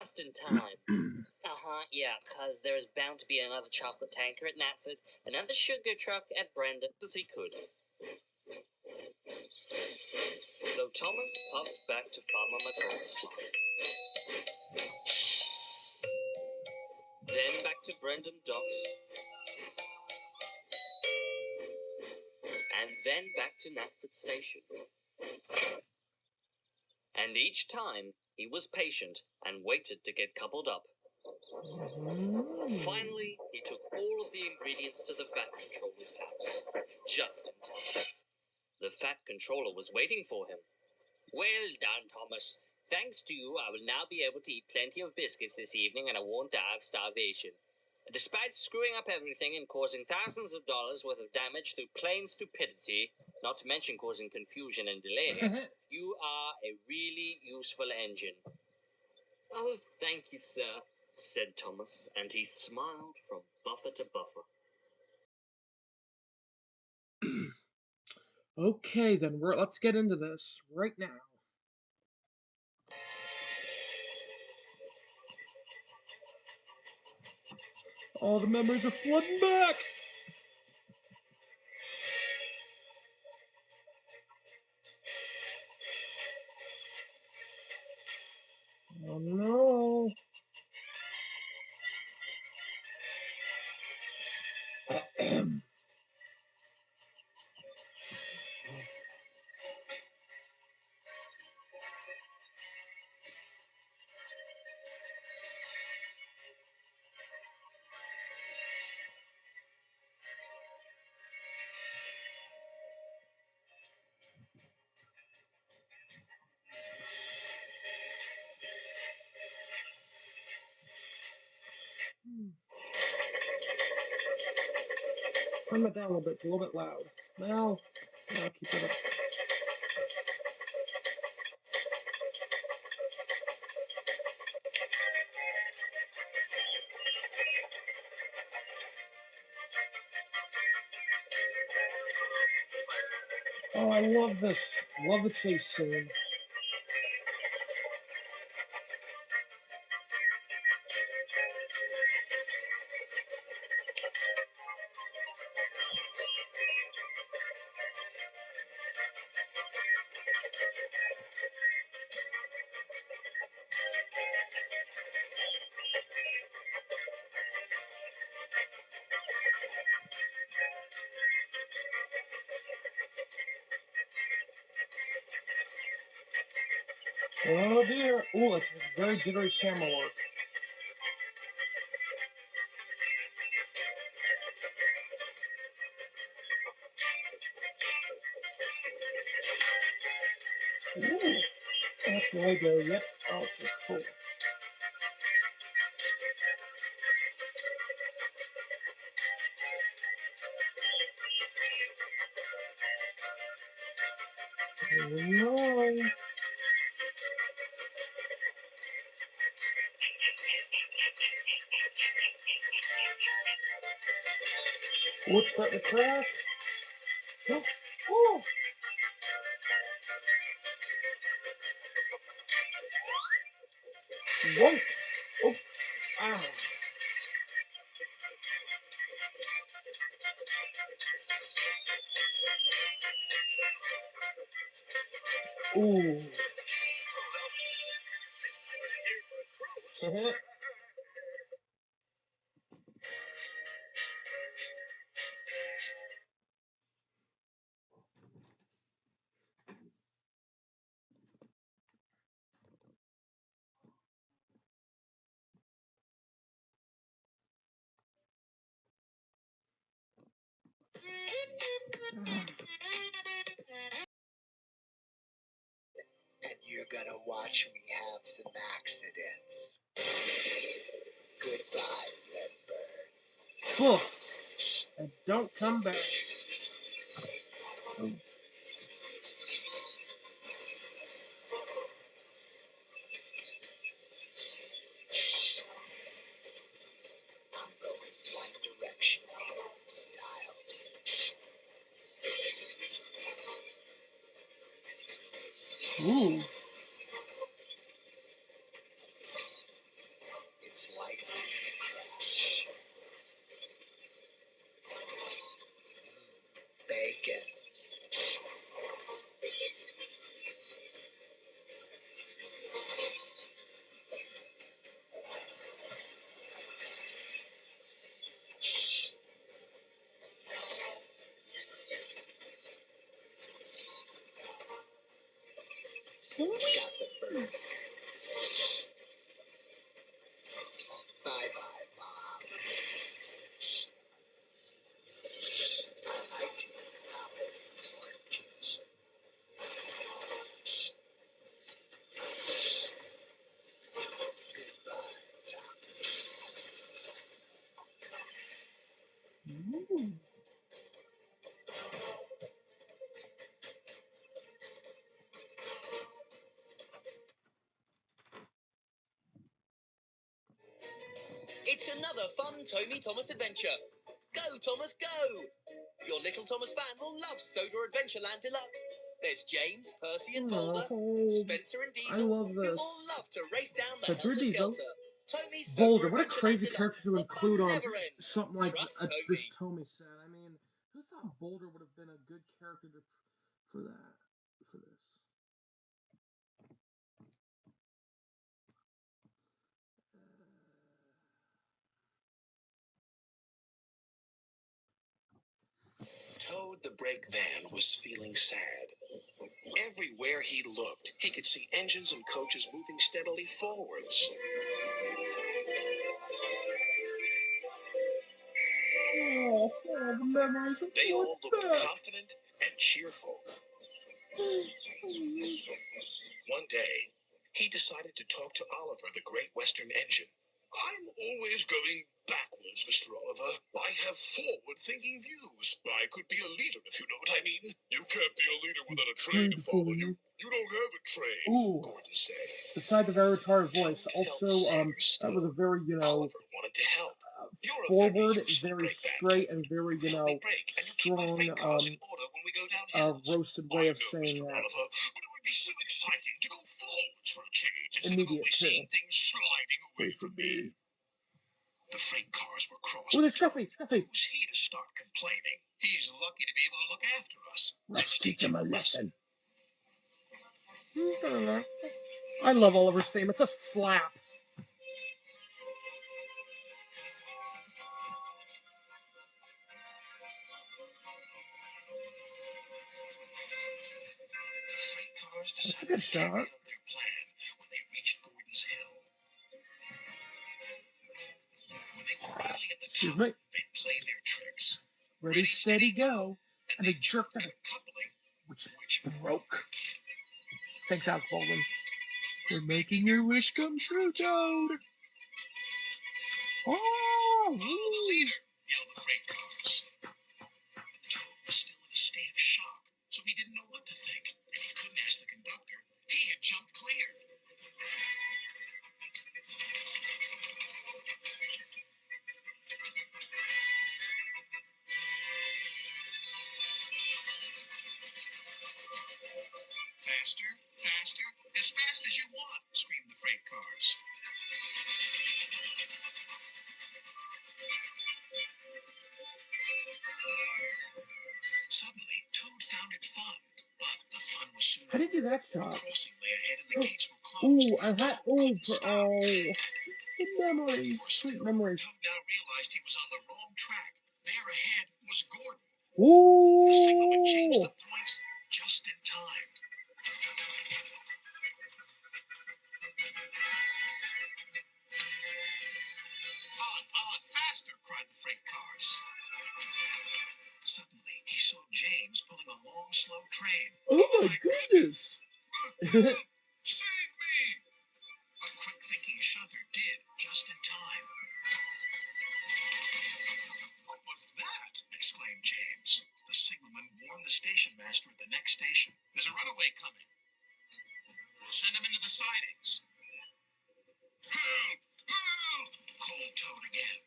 Just in time. Yeah, 'cause there's bound to be another chocolate tanker at Natford, another sugar truck at Brandon, as he could. So Thomas puffed back to Farmer McCoy's farm. Then back to Brandon Docks. And then back to Natford Station. And each time, he was patient and waited to get coupled up. Finally, he took all of the ingredients to the fat controller's house, just in time. The fat controller was waiting for him. Well done, Thomas. Thanks to you, I will now be able to eat plenty of biscuits this evening, and I won't die of starvation. Despite screwing up everything and causing thousands of dollars worth of damage through plain stupidity, not to mention causing confusion and delay, you are a really useful engine. Oh, thank you, sir, said Thomas, and he smiled from buffer to buffer. Okay, then let's get into this right now. All the memories are flooding back. Oh no. Turn it down a little bit. It's a little bit loud. Now keep it up. Oh, I love this. Love the chase scene. Oh dear. Oh, it's very jittery camera work. Ooh, that's Lego. Yep. Oh, so cool. No. Oh, it's starting to crack. Oh, oh. Whoa. Oh. Ah. Ooh. And you're gonna watch me have some accidents. Goodbye, Redbird. Poof. And don't come back. Oh. I'm going one direction, Styles. Ooh. It's likely to crash. Bacon. Got the bird. Bye-bye, Bob. I like to eat apples and oranges. Goodbye, Thomas. Ooh. It's another fun Tommy Thomas adventure. Go, Thomas, go! Your little Thomas fan will love Soda Adventureland Deluxe. There's James, Percy and Boulder, Spencer and I Diesel, love who this. all love to race down the Spencer and Diesel. helter-skelter. Tommy's Boulder, Soda what a Adventureland crazy Deluxe. character to The include fun on never ends. something like Trust this Tommy. Tommy set. I mean, who thought Boulder would have been a good character for that? For this? Toad the brake van was feeling sad. Everywhere he looked, he could see engines and coaches moving steadily forwards. Oh, the memories of They all looked that. confident and cheerful. One day, he decided to talk to Oliver, the Great Western Engine. I'm always going backwards, Mr. Oliver. I have forward-thinking views. I could be a leader, if you know what I mean. You can't be a leader without a train to follow you. You don't have a train, Ooh. Gordon said. Beside the very retarded voice, Toad felt also, sadder that still. was a very, Oliver wanted to help. You're a forward, useful very brake van, straight, Toad. and very, Help me brake, and you keep my strong, freight cars in order when we go down hills. roasted way of I know, saying Mr. that. Oliver, but it would be so exciting to go forwards for a change instead Immediate, of always too. seeing things sliding away from me. The freight cars were crossed. Oh, there's Scruffy, Scruffy. Who's he to start complaining? He's lucky to be able to look after us. Let's teach him a lesson. I love Oliver's theme. It's a slap. The freight cars That's a decided good to carry shot. out their plan when they reached Gordon's Hill. When they were finally at the Excuse top, me. they played their tricks. Ready, steady, go. And they jerked at at a coupling which which broke. Thanks, Alex Baldwin. We're making your wish come true, Toad. Oh! Follow the leader, yelled the freight cars. Toad was still in a state of shock, so he didn't know what to think, and he couldn't ask the conductor. He had jumped clear. Faster, faster, as fast as you want, screamed the freight cars. Suddenly, Toad found it fun, but the fun was soon How did you do over. that shot? The crossing lay ahead and the gates were closed. Ooh, I had. Toad couldn't stop. The memories. Worse Sweet still, memories. Toad now realized he was on the wrong track. There ahead was Gordon. Ooh! The signalman changed the points just in time. On, faster, cried the freight cars. Suddenly, he saw James pulling a long, slow train. Oh my goodness! Save me! A quick-thinking shunter did, just in time. What was that? Exclaimed James. The signalman warned the station master at the next station. There's a runaway coming. We'll send him into the sidings. Help! Help! Called Toad again.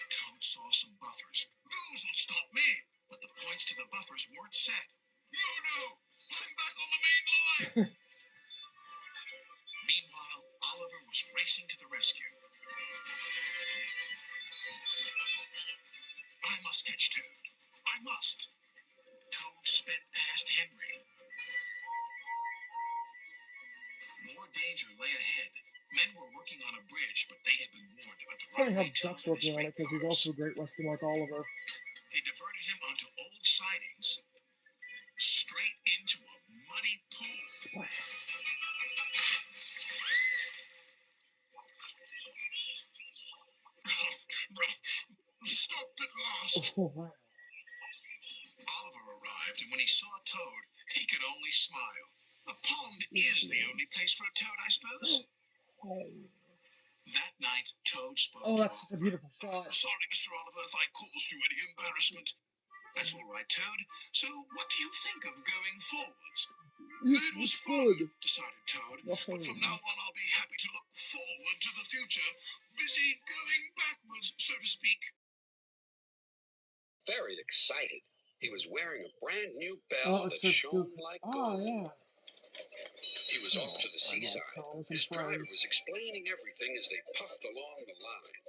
Toad saw some buffers. Those will stop me! But the points to the buffers weren't set. No! was racing to the rescue. I must catch Toad. I must. Toad sped past Henry. More danger lay ahead. Men were working on a bridge, but they had been warned about the Funny how runaway Toad Duck's and his working on it freight because he's cars. also a great Western like Oliver. They diverted him onto old sidings, straight into a muddy pool. Splash. Stop at last! Oh, wow. Oliver arrived, and when he saw Toad, he could only smile. A pond is the only place for a toad, I suppose. Oh, That night, Toad spoke oh to that's such a Oliver. beautiful shot. Sorry, Mr. Oliver, if I caused you any embarrassment. That's all right, Toad. So, what do you think of going forwards? It was fun, decided Toad. But from now on, I'll be happy to look forward to the future. Busy going backwards, so to speak. Very excited. He was wearing a brand new bell that shone like gold. Yeah. He was off to the seaside. His driver friends. was explaining everything as they puffed along the line.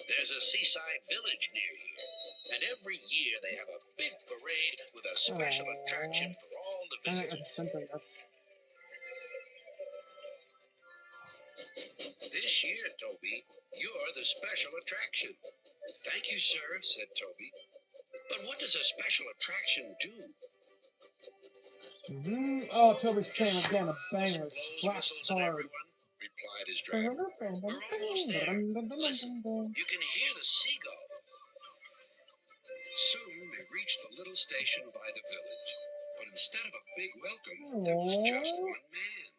There's a seaside village near here, and every year they have a big parade with a special attraction for all the visitors. This year, Toby, you're the special attraction. Thank you, sir, said Toby. But what does a special attraction do? Oh, Toby's saying again, a banger. Slaps hard. Everyone, replied his driver. We're almost there. Listen, you can hear the seagull. Soon they reached the little station by the village. But instead of a big welcome, there was just one man.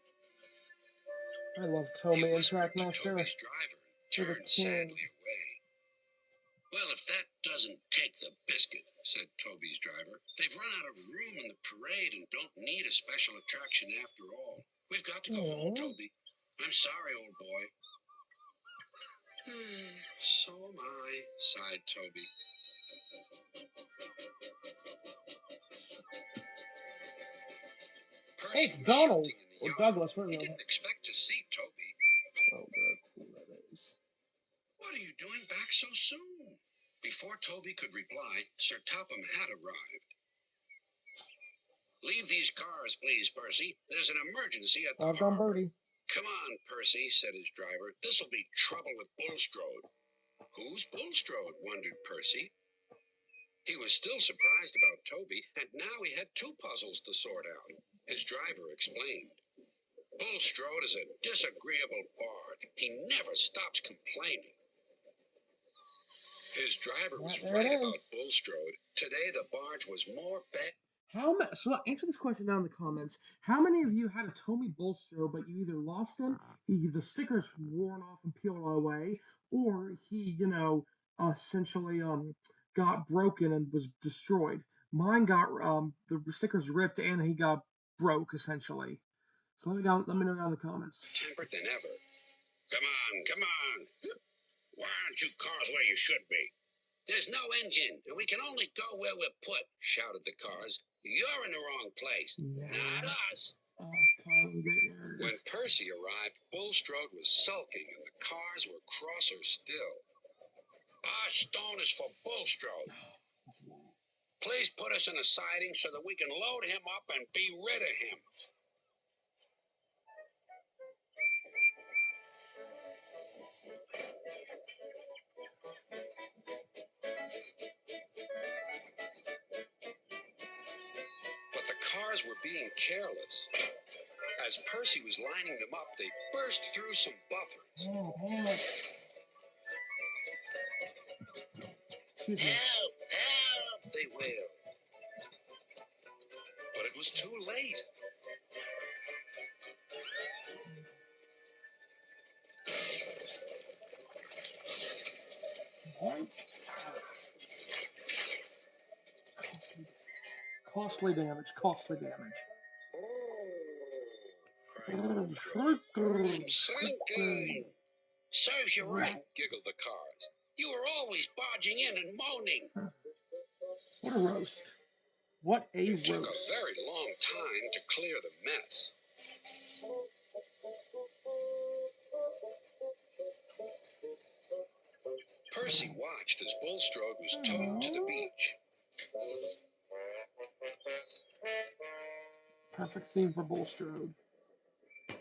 I love Toby and Trackmaster. Trackmaster. Toby's driver turned sadly away. Well, if that doesn't take the biscuit, said Toby's driver. They've run out of room in the parade and don't need a special attraction after all. We've got to go home, Toby. I'm sorry, old boy. So am I, sighed Toby. Hey, it's Donald. Or Douglas, he didn't expect to see Toby. Oh, good. Cool that is. What are you doing back so soon? Before Toby could reply, Sir Topham had arrived. Leave these cars, please, Percy. There's an emergency at the harbor. Birdie. Come on, Percy, said his driver. This'll be trouble with Bulstrode. Who's Bulstrode? Wondered Percy. He was still surprised about Toby, and now he had two puzzles to sort out. His driver explained. Bulstrode is a disagreeable bard. He never stops complaining. His driver was right about Bulstrode. Today the barge was more So answer this question down in the comments. How many of you had a Toby Bulstrode, but you either lost him, the stickers worn off and peeled away, or he, essentially got broken and was destroyed? Mine got the stickers ripped and he got broke essentially. So let me know down in the comments. Tempered than ever. Come on. Why aren't you cars where you should be? There's no engine, and we can only go where we're put, shouted the cars. You're in the wrong place, not us. When Percy arrived, Bulstrode was sulking, and the cars were crosser still. Our stone is for Bulstrode. Please put us in a siding so that we can load him up and be rid of him. But the cars were being careless. As Percy was lining them up, they burst through some buffers. Help! They wailed. But it was too late. Costly damage. I'm sinking. Serves you right, giggled the cars. You were always barging in and moaning. What a roast. It took a very long time to clear the mess. watched as Bulstrode was towed to the beach. Perfect theme for Bulstrode. There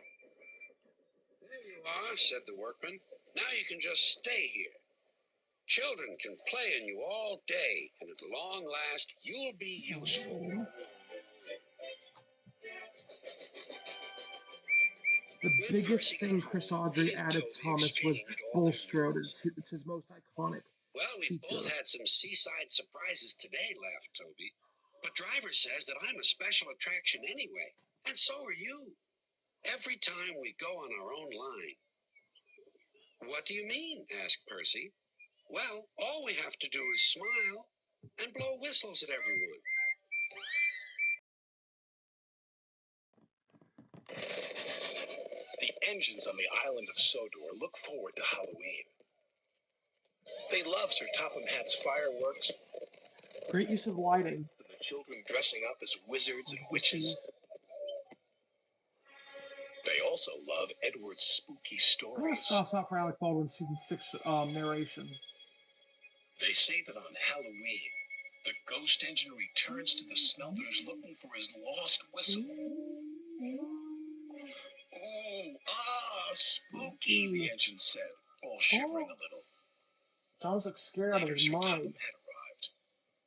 you are, said the workman. Now you can just stay here. Children can play in you all day, and at long last, you'll be useful. The biggest thing Chris Audrey added to Thomas was Bulstrode. It's his most iconic Well, we've feature. both had some seaside surprises today, laughed Toby. But Driver says that I'm a special attraction anyway, and so are you. Every time we go on our own line. What do you mean? Asked Percy. Well, all we have to do is smile and blow whistles at everyone. The engines on the island of Sodor look forward to Halloween. They love Sir Topham Hatt's fireworks, Great use of lighting. and the children dressing up as wizards and witches. They also love Edward's spooky I want to stories. spout out for Alec Baldwin's season 6 narration. They say that on Halloween, the ghost engine returns to the smelters looking for his lost whistle. Oh, spooky, the engine said, all shivering a little. Thomas looks scared out of Later, his Sir Topham mind. had arrived.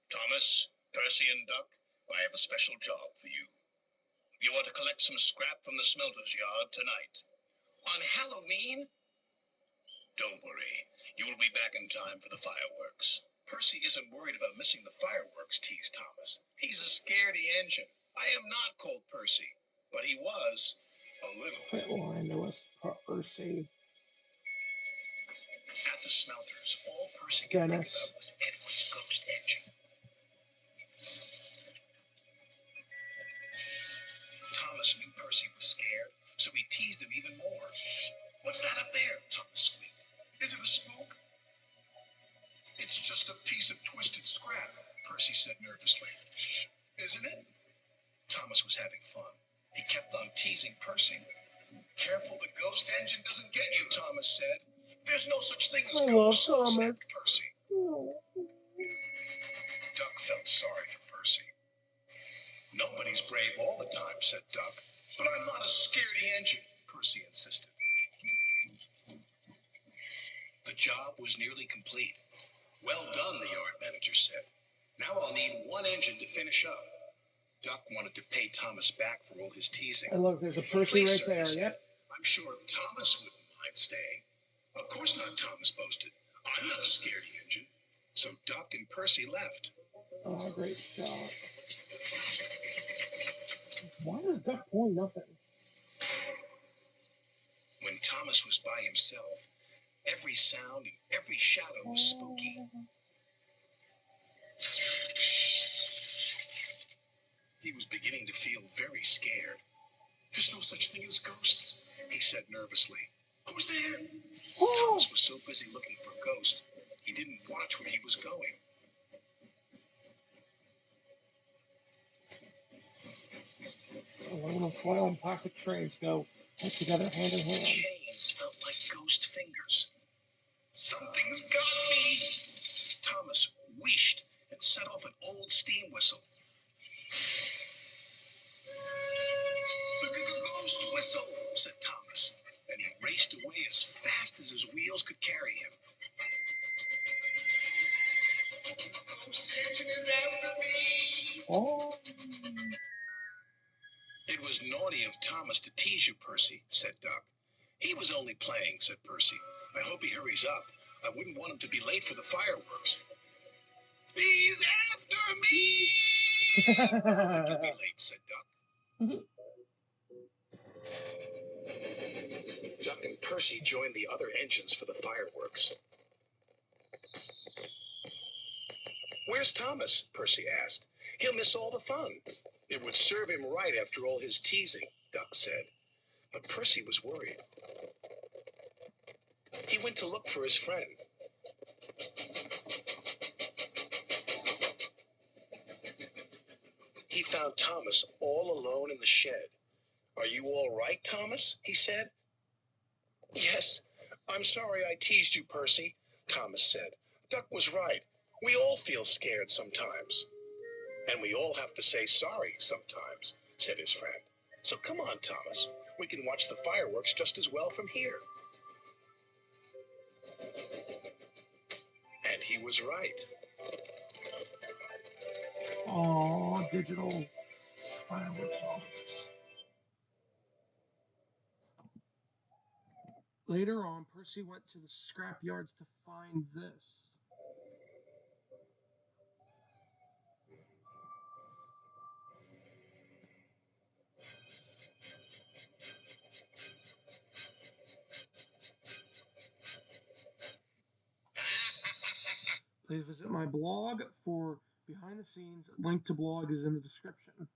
Thomas, Percy, and Duck, I have a special job for you. You are to collect some scrap from the smelter's yard tonight. On Halloween? Don't worry. You will be back in time for the fireworks. Percy isn't worried about missing the fireworks, teased Thomas. He's a scaredy engine. I am not called Percy, but he was a little. That line that was Percy. At the smelters, all Percy could think Dennis. about was Edward's ghost engine. Thomas knew Percy was scared, so he teased him even more. What's that up there? Thomas squeaked. Is it a spook? It's just a piece of twisted scrap, Percy said nervously. Isn't it? Thomas was having fun. He kept on teasing Percy. Careful the ghost engine doesn't get you, Thomas said. There's no such thing as I love ghosts, Thomas. snapped Percy. Duck felt sorry for Percy. Nobody's brave all the time, said Duck. But I'm not a scaredy engine, Percy insisted. The job was nearly complete. Well done, the yard manager said. Now I'll need one engine to finish up. Duck wanted to pay Thomas back for all his teasing. And look, there's a Percy Please, right sir, he there. said. Yep. I'm sure Thomas wouldn't mind staying. Of course not, Thomas boasted. I'm not a scaredy engine. So Duck and Percy left. Oh, great shot. Why is Duck pulling nothing? When Thomas was by himself, every sound and every shadow was spooky. He was beginning to feel very scared. There's no such thing as ghosts, he said nervously. Who's there? Thomas was so busy looking for ghosts, he didn't watch where he was going. Aluminum foil and plastic trains go together hand in hand. Chains felt like ghost fingers. Something's got me! Thomas wheeshed and set off an old steam whistle. The ghost whistle, said Thomas, and he raced away as fast as his wheels could carry him. The ghost engine is after me! Oh. It was naughty of Thomas to tease you, Percy, said Duck. He was only playing, said Percy. I hope he hurries up. I wouldn't want him to be late for the fireworks. He's after me! Could be late, said Duck. Duck and Percy joined the other engines for the fireworks. Where's Thomas? Percy asked. He'll miss all the fun. It would serve him right after all his teasing, Duck said. But Percy was worried. He went to look for his friend. He found Thomas all alone in the shed. Are you all right, Thomas? He said. Yes, I'm sorry I teased you, Percy, Thomas said. Duck was right. We all feel scared sometimes. And we all have to say sorry sometimes, said his friend. So come on, Thomas. We can watch the fireworks just as well from here. And he was right. Aw, digital fireworks. Later on, Percy went to the scrap yards to find this. Please visit my blog for behind the scenes. Link to blog is in the description.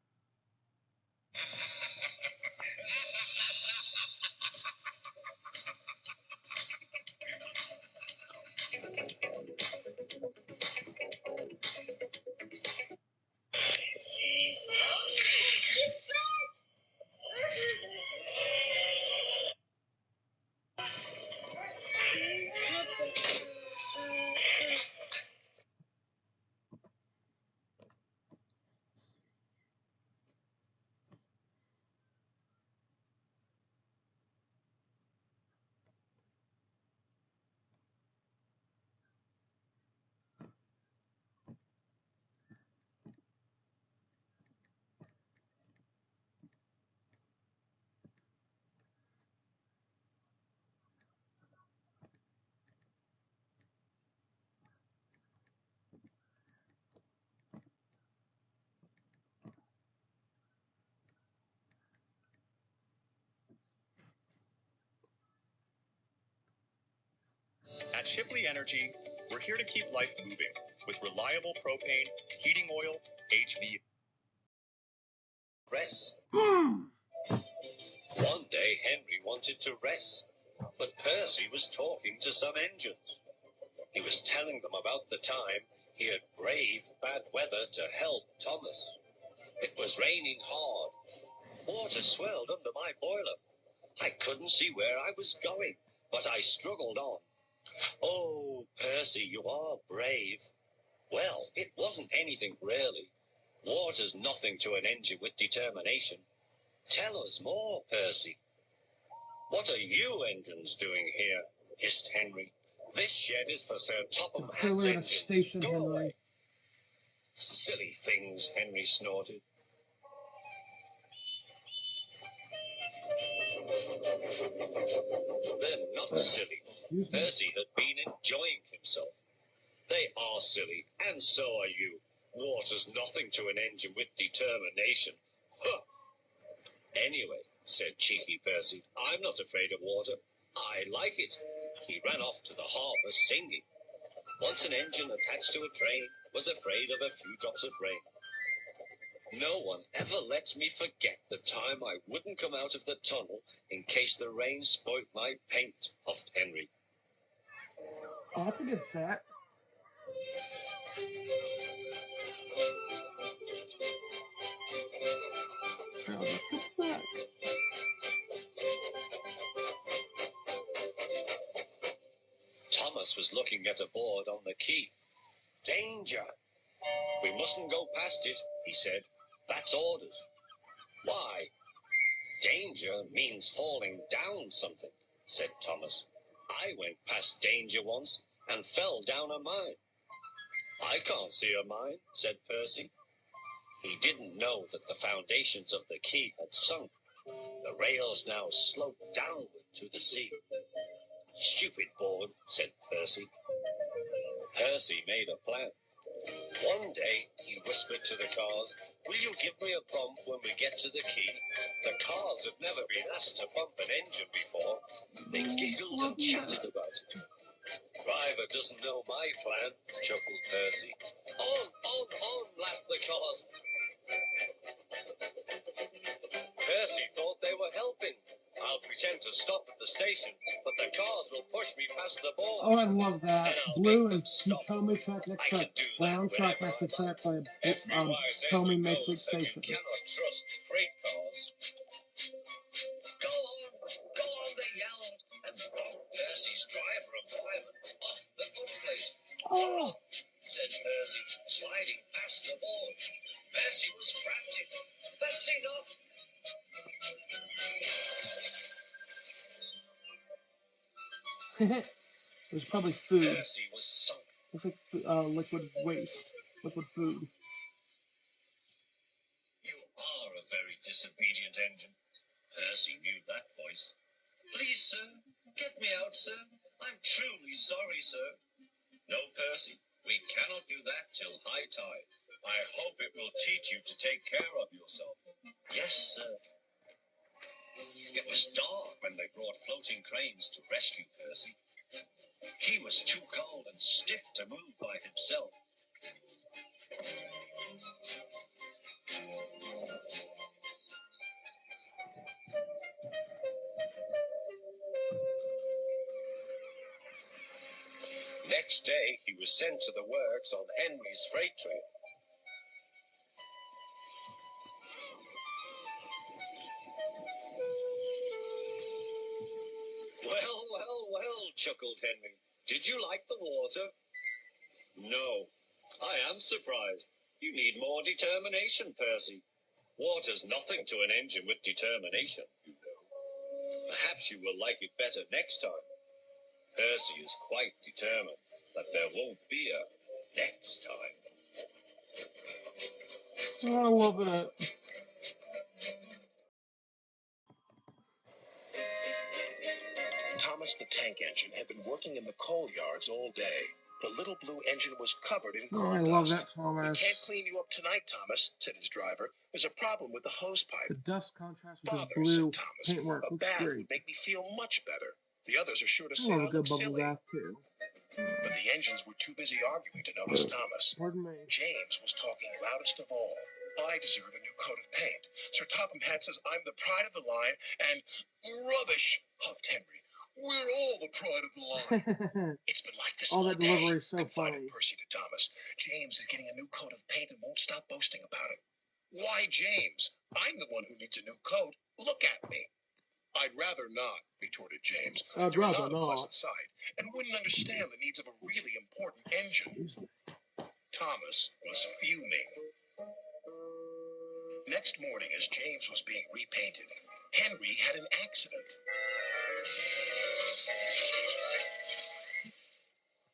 At Shipley Energy, we're here to keep life moving with reliable propane, heating oil, HV. Rest. One day Henry wanted to rest, but Percy was talking to some engines. He was telling them about the time he had braved bad weather to help Thomas. It was raining hard. Water swirled under my boiler. I couldn't see where I was going, but I struggled on. Oh, Percy, you are brave. Well, it wasn't anything really. Water's nothing to an engine with determination. Tell us more, Percy. What are you engines doing here? Hissed Henry. This shed is for Sir Topham Hatt's Clearly at a engines. station, Go Henry. away. Silly things, Henry snorted. They're not silly. Excuse me. Percy had been enjoying himself. They are silly, and so are you. Water's nothing to an engine with determination. Huh. Anyway, said cheeky Percy, I'm not afraid of water. I like it. He ran off to the harbour singing. Once an engine attached to a train was afraid of a few drops of rain. No one ever lets me forget the time I wouldn't come out of the tunnel in case the rain spoilt my paint, huffed Henry. Oh, that's a good set. So let's go back. Thomas was looking at a board on the quay. Danger! We mustn't go past it, he said. That's orders. Why? Danger means falling down something, said Thomas. I went past danger once and fell down a mine. I can't see a mine, said Percy. He didn't know that the foundations of the quay had sunk. The rails now sloped downward to the sea. Stupid board, said Percy. Percy made a plan. One day, he whispered to the cars, will you give me a bump when we get to the quay? The cars have never been asked to bump an engine before. They giggled and chatted about it. Driver doesn't know my plan, chuckled Percy. On, laughed the cars. Percy thought they were helping. I'll pretend to stop at the station, but the cars will push me past the board. Oh, I love that. And I'll Blue make and them stop. Tomy track next I to can do brown that track whenever next to I track like. by Every wise Tomy engine Matrix knows that we Station. cannot trust freight cars. Go on, they yelled, and brought Percy's driver and fireman off the footplate. Oh, It was probably food. Percy was sunk. Looks like liquid waste, liquid food. You are a very disobedient engine. Percy knew that voice. Please, sir, get me out, sir. I'm truly sorry, sir. No, Percy, we cannot do that till high tide. I hope it will teach you to take care of yourself. Yes, sir. It was dark when they brought floating cranes to rescue Percy. He was too cold and stiff to move by himself. Next day, he was sent to the works on Henry's freight train. Well, well, well, chuckled Henry. Did you like the water? No. I am surprised. You need more determination, Percy. Water's nothing to an engine with determination, you know. Perhaps you will like it better next time. Percy is quite determined that there won't be a next time. I love it. Thomas the tank engine had been working in the coal yards all day. The little blue engine was covered in coal I dust. love that, We Thomas. can't clean you up tonight, Thomas, said his driver. There's a problem with the hose pipe. The dust contrast with Father, the blue said Thomas, paintwork a looks bath great. would make me feel much better. The others are sure to I say love I a good look bubble silly. bath too. But the engines were too busy arguing to notice Thomas. Pardon me. James was talking loudest of all. I deserve a new coat of paint. Sir Topham Hatt says I'm the pride of the line, and rubbish, huffed Henry. We're all the pride of the line. It's been like this All all that day, delivery is so confided funny. Percy to Thomas. James is getting a new coat of paint and won't stop boasting about it. Why, James? I'm the one who needs a new coat. Look at me. I'd rather not, retorted James. I'd You're rather not a not. pleasant sight, and wouldn't understand the needs of a really important engine. Excuse me. Thomas was fuming. Next morning, as James was being repainted, Henry had an accident.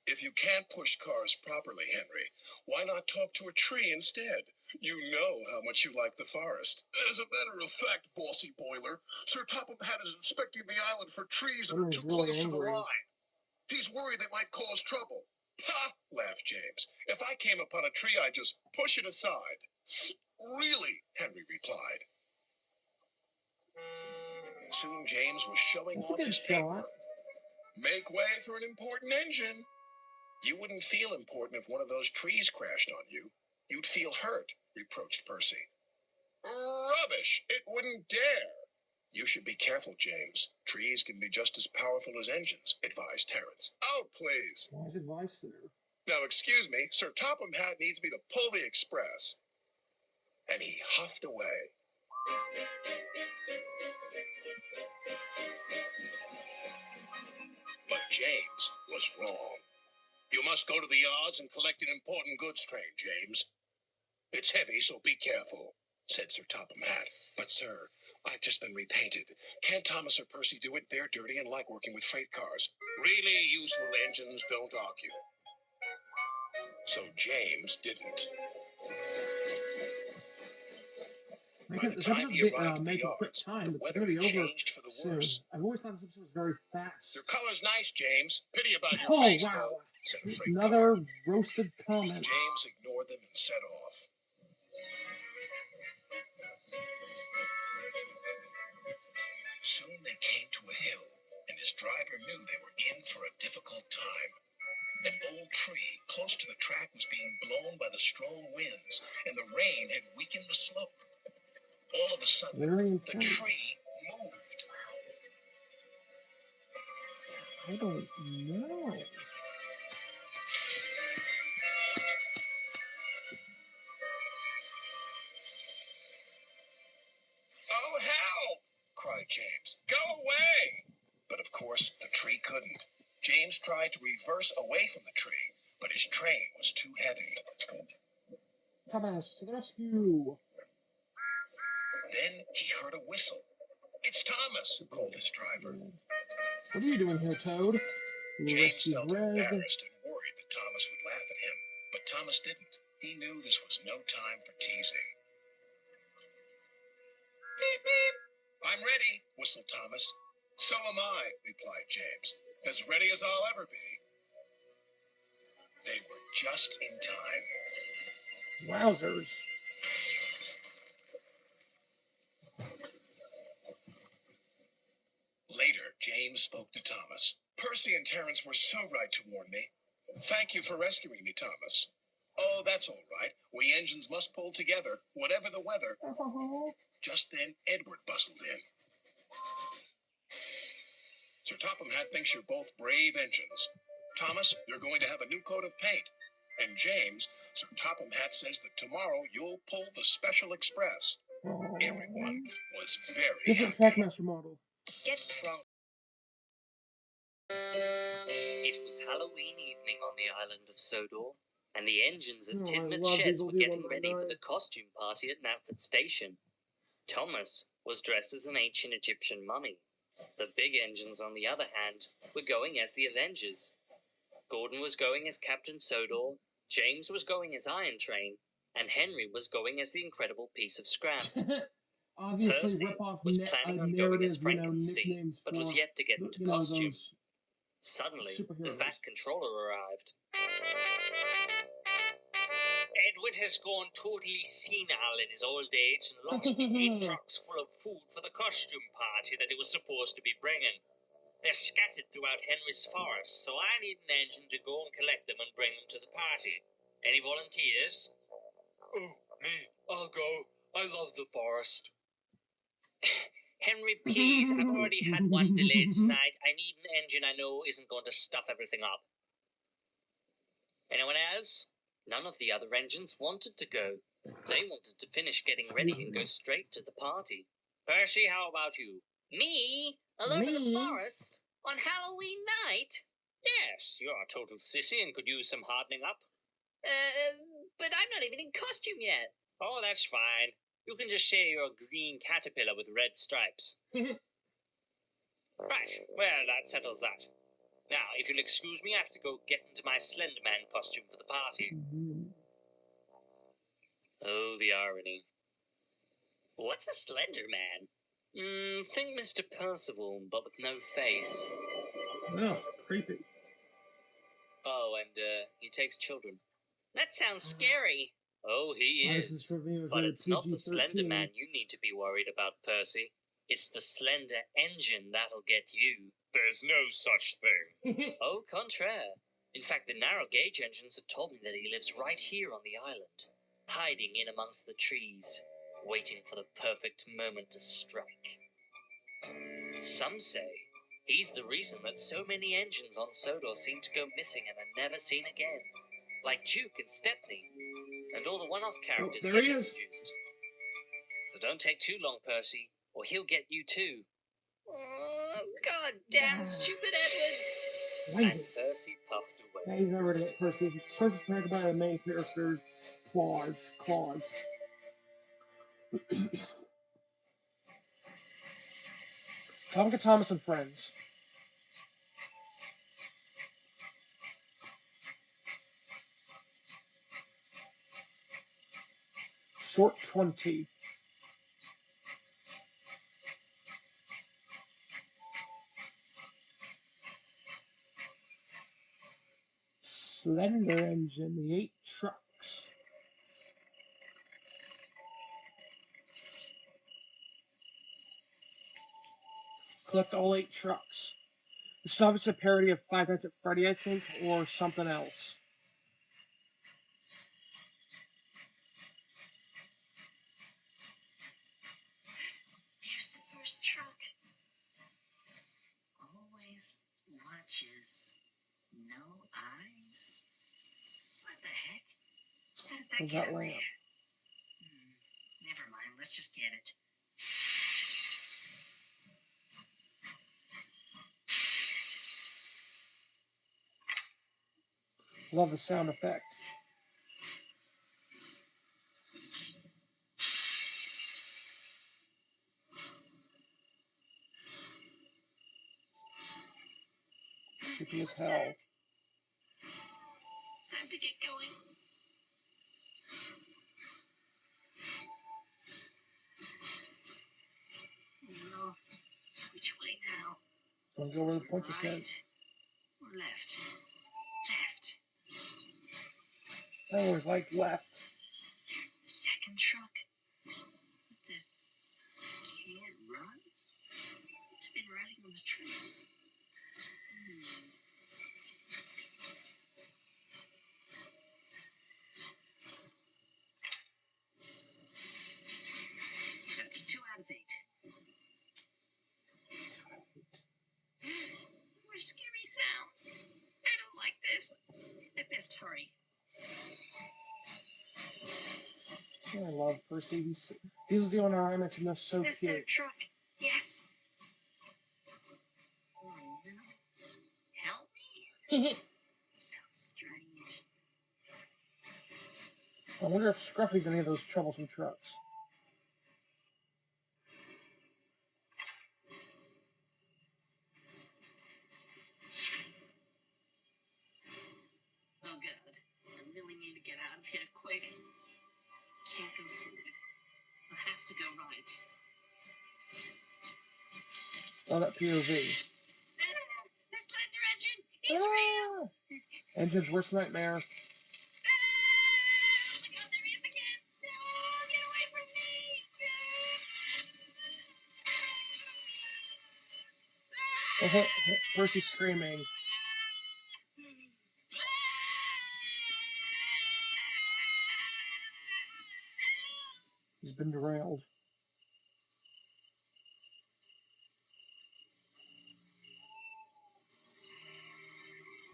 If you can't push cars properly, Henry, why not talk to a tree instead? You know how much you like the forest. As a matter of fact, bossy boiler, Sir Topham Hatt is inspecting the island for trees that are Henry's too really close to the angry. line. He's worried they might cause trouble. Ha! Laughed James. If I came upon a tree, I'd just push it aside. Really? Henry replied. Soon James was showing That's a off good his shot. paintwork. Make way for an important engine. You wouldn't feel important if one of those trees crashed on you. You'd feel hurt, reproached Percy. Rubbish! It wouldn't dare. You should be careful, James. Trees can be just as powerful as engines, advised Terence. Oh, please. Why is advice there? Now, excuse me, Sir Topham Hatt needs me to pull the express. And he huffed away. But James was wrong. You must go to the yards and collect an important goods train, James. It's heavy, so be careful, said Sir Topham Hatt. But, sir, I've just been repainted. Can't Thomas or Percy do it? They're dirty and like working with freight cars. Really useful engines don't argue. So James didn't. By the time he arrived at the make a quick yards, time. the It's weather going to had be over changed for the soon. worse. I've always thought this episode was very fast. Your color's nice, James. Pity about your Oh, face, wow. though, said a freight Another car. roasted comment. James ignored them and set off. Soon they came to a hill, and his driver knew they were in for a difficult time. An old tree close to the track was being blown by the strong winds, and the rain had weakened the slope. All of a sudden, Very the intense. tree moved. I don't know. Oh, help! Cried James. Go away! But of course, the tree couldn't. James tried to reverse away from the tree, but his train was too heavy. Thomas, to the rescue. Then he heard a whistle. It's Thomas, called his driver. What are you doing here, Toad? James Rescues felt Red. embarrassed and worried that Thomas would laugh at him, but Thomas didn't. He knew this was no time for teasing. Beep, beep. I'm ready, whistled Thomas. So am I, replied James. As ready as I'll ever be. They were just in time. Wowzers. Later, James spoke to Thomas. Percy and Terence were so right to warn me. Thank you for rescuing me, Thomas. Oh, that's all right. We engines must pull together, whatever the weather. Just then, Edward bustled in. Sir Topham Hatt thinks you're both brave engines. Thomas, you're going to have a new coat of paint. And James, Sir Topham Hatt says that tomorrow you'll pull the Special Express. Everyone was very Different happy. Trackmaster model. Get strong. It was Halloween evening on the island of Sodor, and the engines at Oh, I Tidmouth love Sheds Eagle were getting ready for D199. the costume party at Knapford Station. Thomas was dressed as an ancient Egyptian mummy. The big engines, on the other hand, were going as the Avengers. Gordon was going as Captain Sodor, James was going as Iron Train, and Henry was going as the incredible piece of scrap. Obviously, Percy rip off was planning on going narrative, as Frankenstein, nicknames but for, was yet to get into those costume. Suddenly, the superheroes. Fat Controller arrived. Edward has gone totally senile in his old age and lost the 8 trucks full of food for the costume party that he was supposed to be bringing. They're scattered throughout Henry's forest, so I need an engine to go and collect them and bring them to the party. Any volunteers? Oh, me. I'll go. I love the forest. Henry, please, I've already had one delayed tonight. I need an engine I know isn't going to stuff everything up. Anyone else? None of the other engines wanted to go. They wanted to finish getting ready and go straight to the party. Percy, how about you? Me? Alone in the forest? On Halloween night? Yes, you're a total sissy and could use some hardening up. But I'm not even in costume yet. Oh, that's fine. You can just share your green caterpillar with red stripes. Right, well, that settles that. Now, if you'll excuse me, I have to go get into my Slender Man costume for the party. Oh, the irony. What's a Slender Man? Think Mr. Percival, but with no face. Oh, creepy. Oh, and, he takes children. That sounds scary. Oh, he is. But it's not the Slender Man you need to be worried about, Percy. It's the Slender Engine that'll get you. There's no such thing. Au contraire. In fact, the narrow gauge engines have told me that he lives right here on the island, hiding in amongst the trees, waiting for the perfect moment to strike. Some say he's the reason that so many engines on Sodor seem to go missing and are never seen again, like Duke and Stepney, and all the one-off characters there get he is. introduced. So don't take too long, Percy, or he'll get you too. Oh, God damn stupid Edward! And Percy puffed away. Yeah, he's already at Percy. Percy's talking about the main character's claws. Tonka Thomas and Friends. Short 20. Slender Engine, the 8 trucks. Collect all 8 trucks. This is obviously a parody of Five Nights at Freddy, I think, or something else. There's the first truck. Always watches, no eyes. What the heck? How did that get over there? Never mind, let's just get it. Love the sound effect. Creepy as hell. Time to get going. No. Which way now? Don't go where the pointer says. Right or left? Left. I always liked left. The second truck. With the can't run? It's been riding on the trees. That's 2 out of 8. More scary sounds. I don't like this. I best hurry. I love Percy. These are the one I mentioned. They're so The cute. third truck. Yes. Oh no. Help me. So strange. I wonder if Scruffy's any of those troublesome trucks. Oh god. I really need to get out of here quick. Can't go forward. I'll have to go right. Oh, that POV. The slender engine! He's real! Engine's worst nightmare. Oh my god, there he is again! No! Get away from me! Percy's screaming. He's been derailed.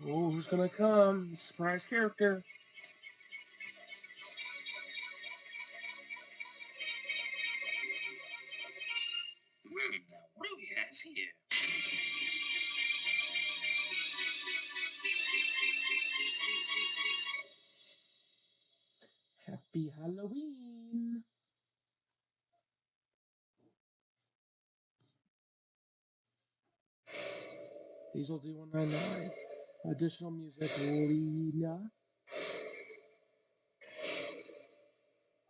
Oh, who's gonna come? Surprise character. Now what do we have here? Happy Halloween. Diesel D199. Additional music, Lena.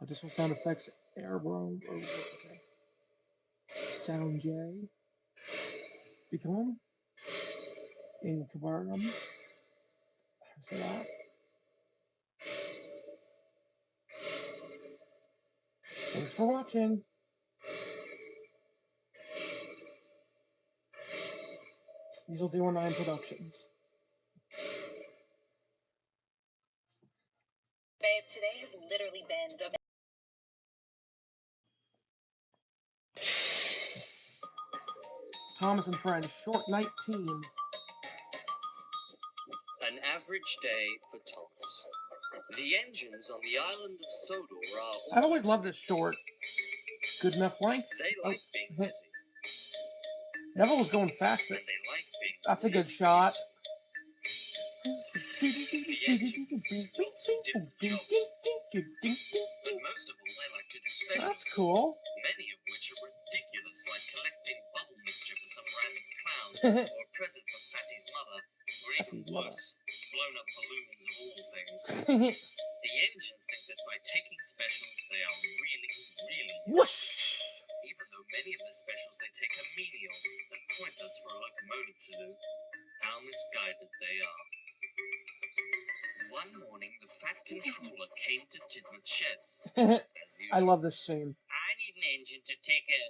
Additional sound effects, Airborne. Oh, okay. Sound J. Become. In Kabaram. Say that. Thanks for watching. Diesel D19 Productions. Babe, today has literally been the Thomas and Friends, short 19. An average day for Thomas. The engines on the island of Sodor are... I always love this short. Good enough length. They like being busy. Neville was going faster. And they like being... That's a good shot. The engines do lots of different jobs. But most of all, they like to do specials. That's cool. Many of which are ridiculous, like collecting bubble mixture for some random clown, or a present for Patty's mother, or even worse, blown up balloons of all things. The engines think that by taking specials, they are really, really useful. Even though many of the specials they take are menial and pointless for a locomotive to do. How misguided they are. One morning, the Fat Controller came to Tidmouth Sheds. As usual. I love this scene. I need an engine to take a,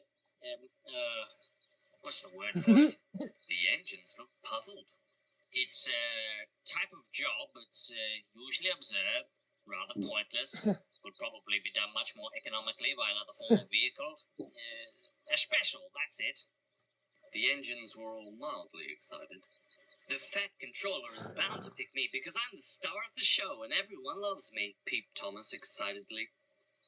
what's the word for it? The engines look puzzled. It's a type of job that's usually observed, rather pointless, could probably be done much more economically by another form of vehicle. A special, that's it. The engines were all mildly excited. The Fat Controller is bound to pick me because I'm the star of the show and everyone loves me, peeped Thomas excitedly.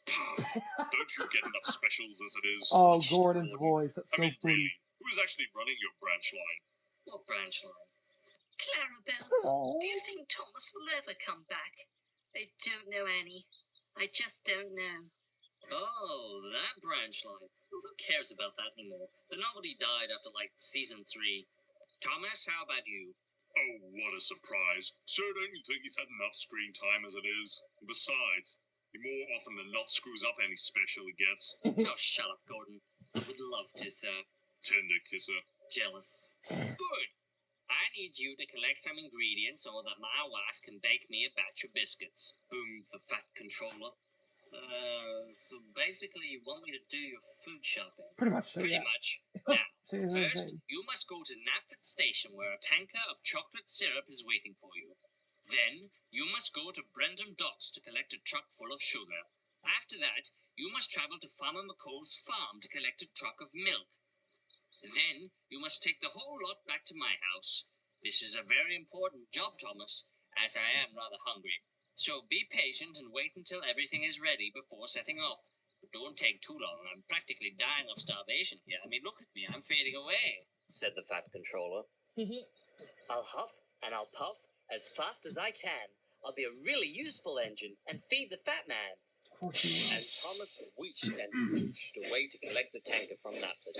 Don't you get enough specials as it is? Oh, Gordon's voice. That's so I mean, funny. really, who's actually running your branch line? What branch line? Clarabelle. Oh. Do you think Thomas will ever come back? I don't know, Annie. I just don't know. Oh, that branch line. Well, who cares about that anymore? The novelty died after, like, season 3. Thomas, how about you? Oh, what a surprise. So don't you think he's had enough screen time as it is? Besides, he more often than not screws up any special he gets. Oh, shut up, Gordon. Would love to, sir. Tender kisser. Jealous. Good. I need you to collect some ingredients so that my wife can bake me a batch of biscuits. Boom, the fat controller. So basically you want me to do your food shopping? Pretty much. So, Pretty yeah. much. Now, Say the same first, thing. you must go to Napford Station where a tanker of chocolate syrup is waiting for you. Then, you must go to Brendan Docks to collect a truck full of sugar. After that, you must travel to Farmer McCall's farm to collect a truck of milk. Then, you must take the whole lot back to my house. This is a very important job, Thomas, as I am rather hungry. So be patient and wait until everything is ready before setting off. But don't take too long. I'm practically dying of starvation here. I mean, look at me. I'm fading away, said the fat controller. I'll huff and I'll puff as fast as I can. I'll be a really useful engine and feed the fat man. Of course you will. And Thomas whooshed and whooshed away to collect the tanker from Napford.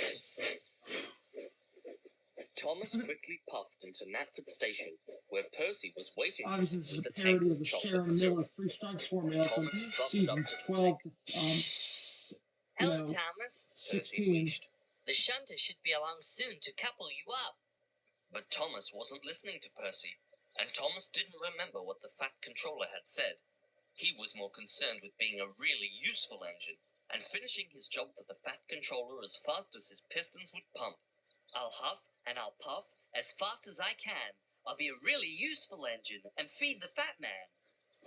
Thomas quickly puffed into Napford Station, where Percy was waiting Obviously, this is with a a tanker parody of of the chocolate Sharon syrup. Miller Three Strikes format from Thomas buttoned seasons up to the 12 to Hello, know, Thomas. 16. Percy wheezed. The shunter should be along soon to couple you up. But Thomas wasn't listening to Percy, and Thomas didn't remember what the fat controller had said. He was more concerned with being a really useful engine and finishing his job for the fat controller as fast as his pistons would pump. I'll huff and I'll puff as fast as I can. I'll be a really useful engine and feed the fat man.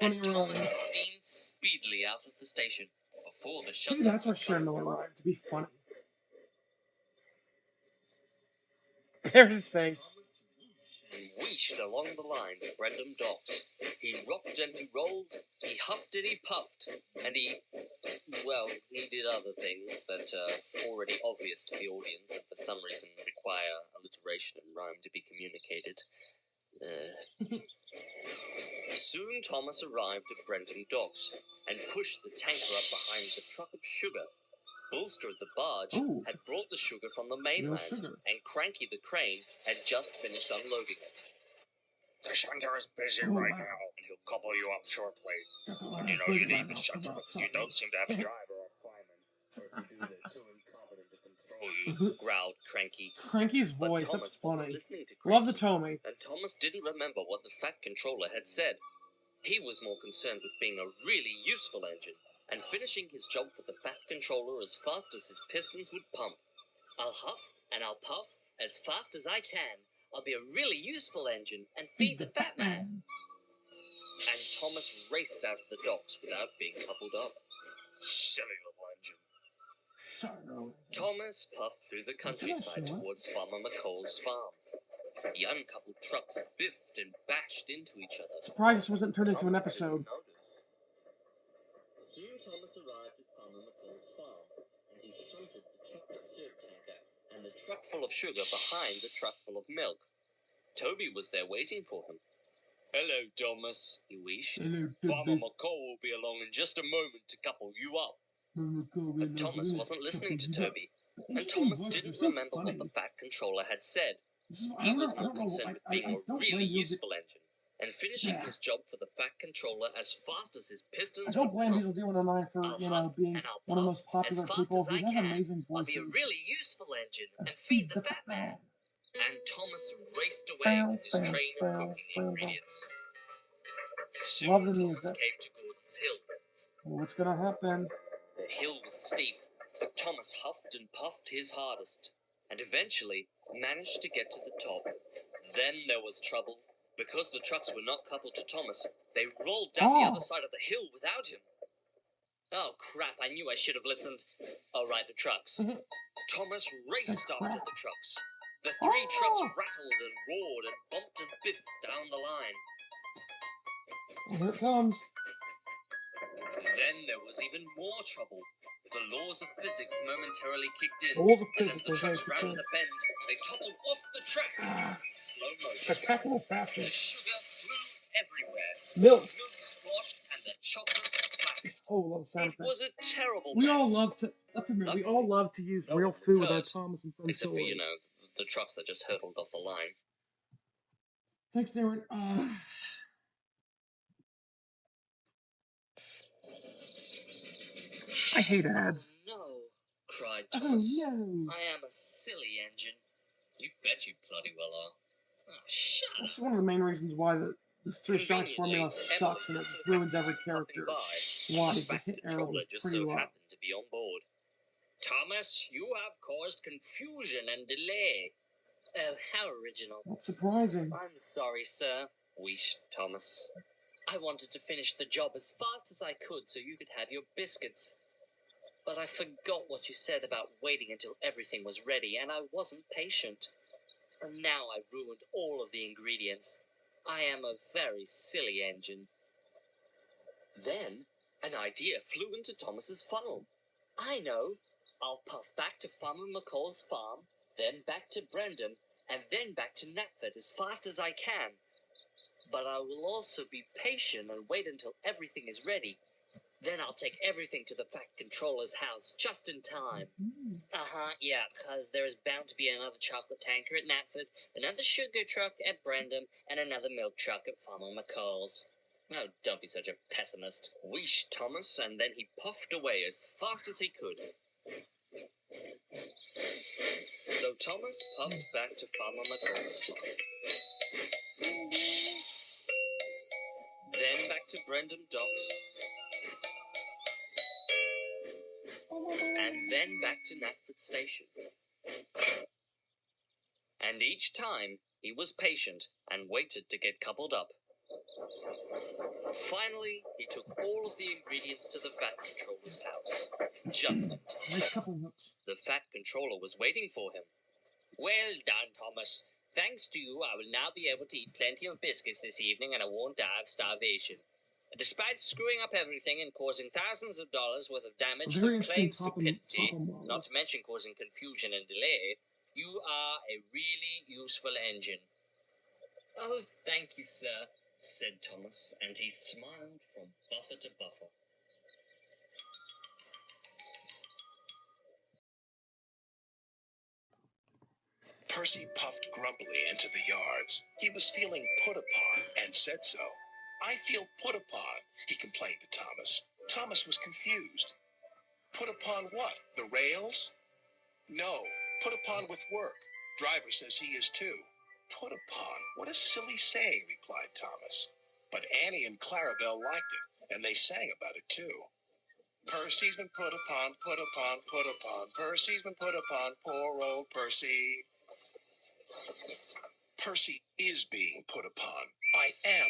Funny And Thomas rhyme. steamed speedily out of the station before the See, shunter that's what could Sharon come. Miller rhymed, to be funny. There's his face. And wheeshed along the line to Brendan Docks. He rocked and he rolled, he huffed and he puffed, and he did other things that are already obvious to the audience and for some reason require alliteration and rhyme to be communicated. Soon Thomas arrived at Brendan Docks and pushed the tanker up behind the truck of sugar. Bolster the barge Ooh. had brought the sugar from the Real mainland, sugar. and Cranky the crane had just finished unloading it. The shunter is busy Oh, right wow. now, and he'll couple you up shortly. You You know, you need the shunter because you don't seem to have a driver or a fireman. Or if you do, they're too incompetent to control you. Growled Cranky. Cranky's But voice, Thomas that's wasn't funny. listening to Love the Cranky, Tommy. and Thomas didn't remember what the fat controller had said. He was more concerned with being a really useful engine and finishing his job for the fat controller as fast as his pistons would pump. I'll huff and I'll puff as fast as I can. I'll be a really useful engine and feed the fat man. And Thomas raced out of the docks without being coupled up. Silly little engine. Thomas puffed through the countryside towards Farmer McCall's farm. The uncoupled trucks biffed and bashed into each other. Surprised this wasn't turned into an Thomas episode. didn't notice. Soon Thomas arrived at Farmer McCall's farm, and he shunted the chocolate syrup tanker and the truck full of sugar behind the truck full of milk. Toby was there waiting for him. Hello, Thomas, he wheezed. Farmer McCall will be along in just a moment to couple you up. But Thomas wasn't listening to Toby, and Thomas didn't remember what the fat controller had said. He was more concerned with being a really useful engine and finishing his job for the fat controller as fast as his I pistons don't would blame pump. Hazel doing online for, I'll you know, huff being and I'll one of the puff most popular as fast people. as I He has can. amazing I'll be a voices. really useful engine and feed the fat man. And Thomas raced away with his train of cooking ingredients. Soon Love the Thomas music. came to Gordon's Hill. What's gonna happen? The hill was steep, but Thomas huffed and puffed his hardest, and eventually managed to get to the top. Then there was trouble. Because the trucks were not coupled to Thomas, they rolled down the other side of the hill without him. Oh, crap, I knew I should have listened. Oh, right, the trucks. Thomas raced after the trucks. The three trucks rattled and roared and bumped and biffed down the line. Here it comes. Then there was even more trouble. The laws of physics momentarily kicked in, Laws of and as physics, the as I trucks should rounded say. the bend, they toppled off the track in slow motion. Spectacular The fashion. sugar flew everywhere. Milk. The milk splashed and the chocolate splashed. Oh, love the sound It effect. was a terrible We mess. all love to. Let's admit, we all love to use No real one was food with our hurt, Thomas and Friends except for, toys. the trucks that just hurtled off the line. Thanks, Darren. I hate ads. Oh, no, cried Oh, Thomas. no. I am a silly engine. You bet you bloody well are. Oh, shut This up. is one of the main reasons why the Three Sharks formula Conveniently, sucks and it just ruins every character. Why? The The Fat hit error Controller was just pretty so low. happened to be on board. Thomas, you have caused confusion and delay. Oh, how original. Not surprising. I'm sorry, sir, wheezed Thomas. I wanted to finish the job as fast as I could so you could have your biscuits. But I forgot what you said about waiting until everything was ready, and I wasn't patient. And now I've ruined all of the ingredients. I am a very silly engine. Then, an idea flew into Thomas's funnel. I know. I'll puff back to Farmer McCall's farm, then back to Brendam, and then back to Knapford as fast as I can. But I will also be patient and wait until everything is ready. Then I'll take everything to the Fat Controller's house just in time. Yeah, 'cause there's bound to be another chocolate tanker at Knapford, another sugar truck at Brendam, and another milk truck at Farmer McCall's. Oh, don't be such a pessimist, wheezed Thomas, and then he puffed away as fast as he could. So Thomas puffed back to Farmer McCall's farm. Then back to Brendam Docks. And then back to Knapford Station. And each time, he was patient and waited to get coupled up. Finally, he took all of the ingredients to the Fat Controller's house, just in time. Nice couple hooks. The Fat Controller was waiting for him. Well done, Thomas. Thanks to you, I will now be able to eat plenty of biscuits this evening and I won't die of starvation. Despite screwing up everything and causing thousands of dollars worth of damage Very through interesting plain top stupidity, model. not to mention causing confusion and delay, you are a really useful engine. Oh, thank you, sir, said Thomas, and he smiled from buffer to buffer. Percy puffed grumpily into the yards. He was feeling put upon and said so. I feel put upon, he complained to Thomas. Thomas was confused. Put upon what? The rails? No, put upon with work. Driver says he is too. Put upon? What a silly saying, replied Thomas. But Annie and Clarabelle liked it, and they sang about it too. Percy's been put upon, put upon, put upon. Percy's been put upon, poor old Percy. Percy is being put upon. I am.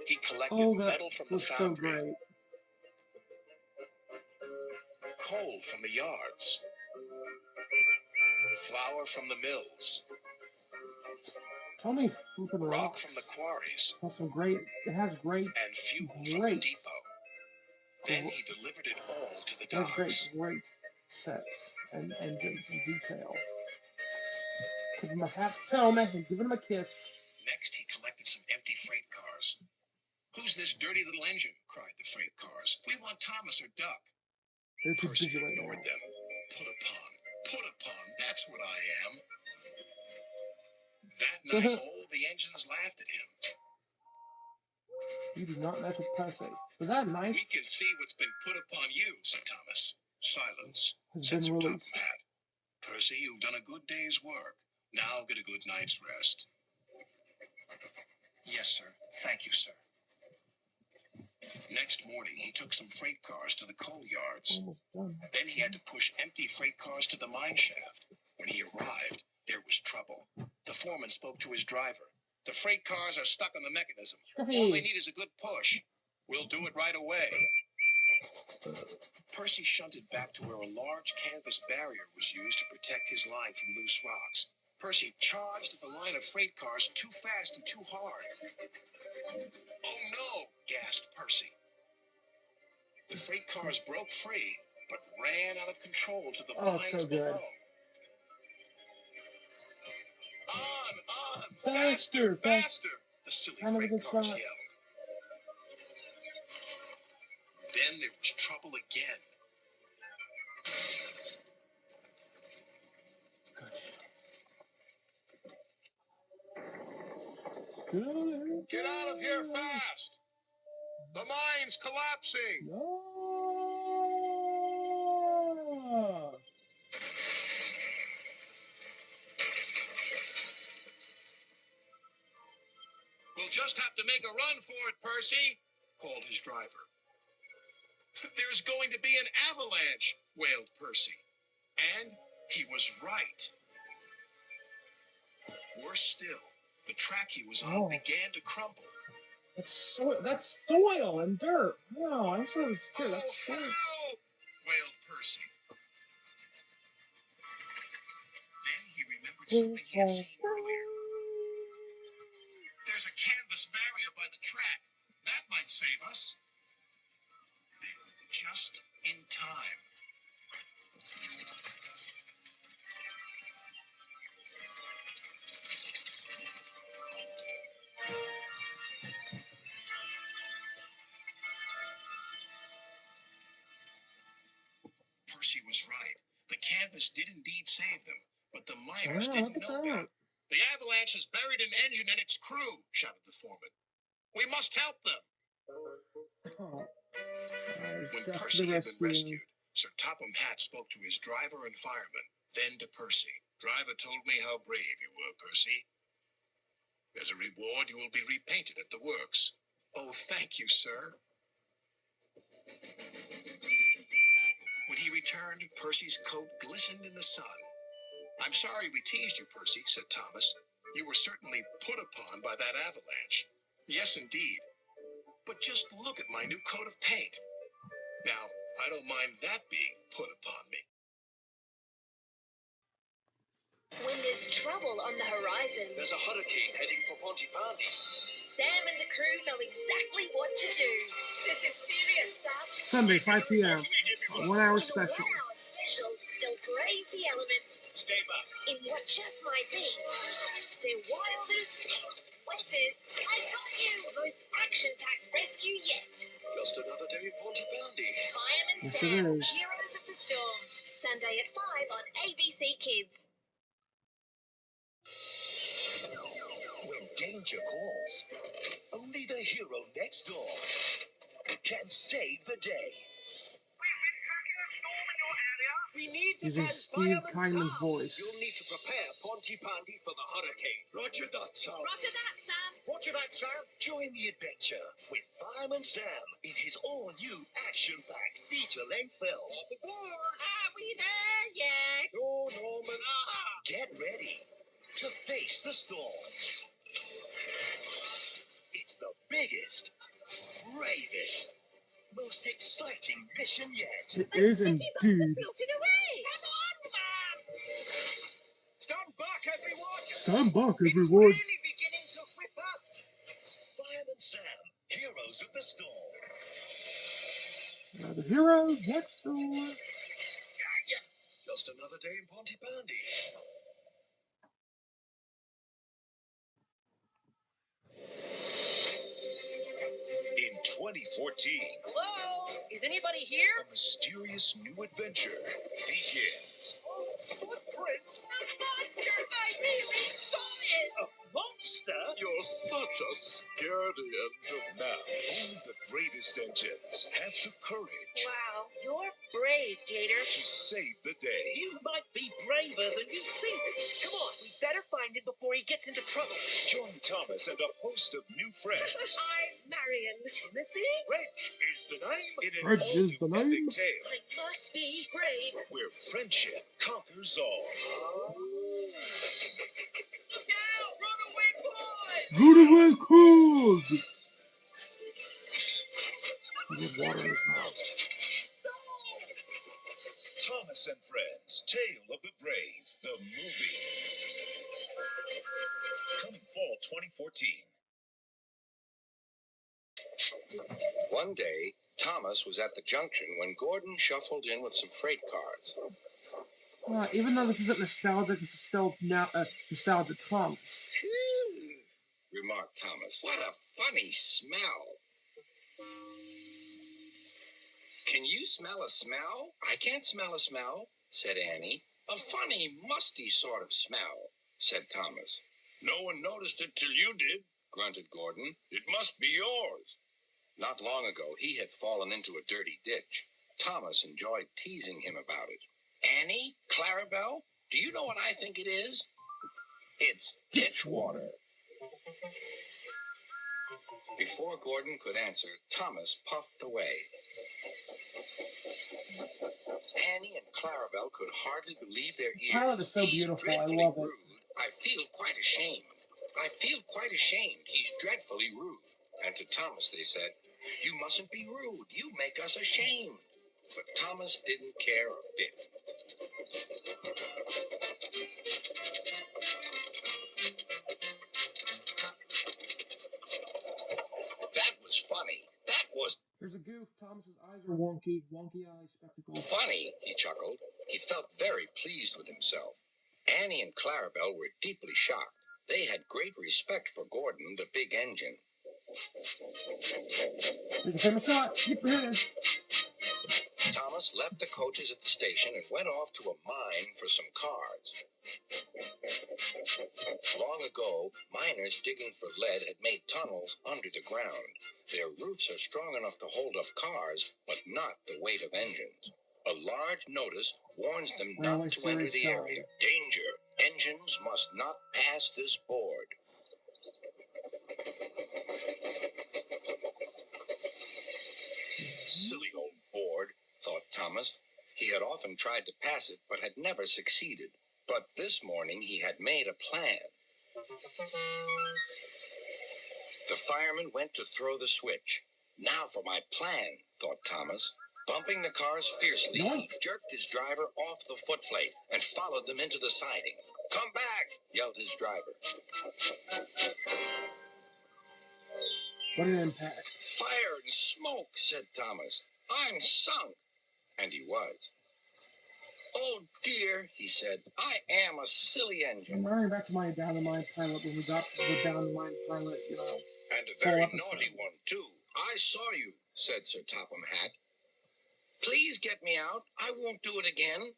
He collected metal from the foundry, so great. coal from the yards, flour from the mills, Tony flipping rock rocks. from the quarries, Has some great. It has great. and fuel from the depot. Then he delivered it all to the docks. Great sets and engines and detail. Give him a hat to Tony and give him a kiss. Next, he collected some empty freight cars. Who's this dirty little engine? Cried the freight cars. We want Thomas or Duck. They're too Percy busy right ignored now. them. Put upon, that's what I am. That night, all the engines laughed at him. You do not mess with Percy. Was that a knife? We can see what's been put upon you, said Thomas. Silence. Has Said been Sir released. Topham Hatt. Percy, you've done a good day's work. Now get a good night's rest. Yes, sir. Thank you, sir. Next morning, he took some freight cars to the coal yards. Almost done. Then he had to push empty freight cars to the mine shaft. When he arrived, there was trouble. The foreman spoke to his driver. The freight cars are stuck on the mechanism. All they need is a good push. We'll do it right away. Percy shunted back to where a large canvas barrier was used to protect his line from loose rocks. Percy charged at the line of freight cars too fast and too hard. Oh no, gasped Percy. The freight cars broke free, but ran out of control to the mines below. On! Faster! The silly freight cars yelled. Then there was trouble again. Get out of here fast! The mine's collapsing! No. We'll just have to make a run for it, Percy, called his driver. There's going to be an avalanche, wailed Percy. And he was right. Worse still, the track he was on began to crumble. That's soil and dirt. No, I'm sure it's dirt. That's soil. Help! Wailed Percy. Then he remembered something he had seen earlier. There's a canvas barrier by the track. That might save us. They were just in time. Percy was right. The canvas did indeed save them, but the miners didn't know that. The avalanche has buried an engine and its crew, shouted the foreman. We must help them. When Percy had been rescued, Sir Topham Hatt spoke to his driver and fireman, then to Percy. Driver told me how brave you were, Percy. As a reward, you will be repainted at the works. Oh, thank you, sir. When he returned, Percy's coat glistened in the sun. I'm sorry we teased you, Percy, said Thomas. You were certainly put upon by that avalanche. Yes, indeed. But just look at my new coat of paint. Now, I don't mind that being put upon me. When there's trouble on the horizon, There's a hurricane heading for Pontypandy. Sam and the crew know exactly what to do. This is serious, Sam. Sunday, 5 p.m. 1 hour In a special. 1 hour special, they'll brave the elements Stay back. in what just might be their wildest, wettest, I got you, most action-packed rescue yet. Just another day in Pontypandy. Fireman Yes, Sam, it is. Heroes of the Storm. Sunday at 5 on ABC Kids. When danger calls, only the hero next door can save the day. We need to Using find Steve Fireman Kyman's Sam. voice. You'll need to prepare Pontypandy for the hurricane. Roger that, Sam. Roger that, Sam. Roger that, Sam. Join the adventure with Fireman Sam in his all-new action-packed feature-length film. Are we there yet? No, Norman. Get ready to face the storm. It's the biggest, bravest, most exciting mission yet. It is indeed. Floating away. Come on, Sam. Stand back, everyone! Stand back, It's everyone. really beginning to whip up. Fireman Sam, Heroes of the Storm. The heroes next door. Just another day in Pontypandy. In 2014, Hello? Is anybody here? a mysterious new adventure begins. Footprints? A monster! I really saw it! A monster? You're such a scaredy engine. Now, only the bravest engines have the courage Wow, you're brave, Gator. to save the day. You might be braver than you think. Come on, we better find him before he gets into trouble. Join Thomas and a host of new friends I'm Marion. Timothy? Reg is the name in an Reg is the all-new name. epic tale I must be brave. where friendship conquers all. Look out! Runaway boys! Runaway cause. He had water in his mouth. Thomas and Friends, Tale of the Brave, the movie. Coming fall 2014. One day, Thomas was at the junction when Gordon shuffled in with some freight cars. Even though this isn't nostalgic, this is still now nostalgic Thomas. Remarked Thomas. What a funny smell. Can you smell a smell? I can't smell a smell, said Annie. A funny, musty sort of smell, said Thomas. No one noticed it till you did, grunted Gordon. "It must be yours." Not long ago, he had fallen into a dirty ditch. Thomas enjoyed teasing him about it. "Annie, Clarabelle, do you know what I think it is? It's ditch water." Before Gordon could answer, Thomas puffed away. Annie and Clarabelle could hardly believe their ears. Pilot is so "He's beautiful. I dreadfully love it. rude. I feel quite ashamed. I feel quite ashamed. He's dreadfully rude." And to Thomas they said, "You mustn't be rude. You make us ashamed." But Thomas didn't care a bit. That was funny. That was There's a goof. Thomas's eyes are wonky. Wonky eye spectacles. funny, he chuckled. He felt very pleased with himself. Annie and Clarabelle were deeply shocked. They had great respect for Gordon, the big engine. There's a famous shot. Yep, there it is. Thomas left the coaches at the station and went off to a mine for some cars. Long ago, miners digging for lead had made tunnels under the ground. Their roofs are strong enough to hold up cars, but not the weight of engines. A large notice warns them not to enter the area. Danger! Engines must not pass this board. Silly old board, thought Thomas. He had often tried to pass it, but had never succeeded. But this morning he had made a plan. The fireman went to throw the switch. Now for my plan, thought Thomas. Bumping the cars fiercely, he jerked his driver off the footplate and followed them into the siding. "Come back!" yelled his driver. What an impact. "Fire and smoke," said Thomas. "I'm sunk." And he was. "Oh dear," he said, "I am a silly engine." I'm running back to my Down the Mine pilot when we got to the Down the Mine pilot, "And a very naughty one, too. I saw you," said Sir Topham Hatt. "Please get me out. I won't do it again."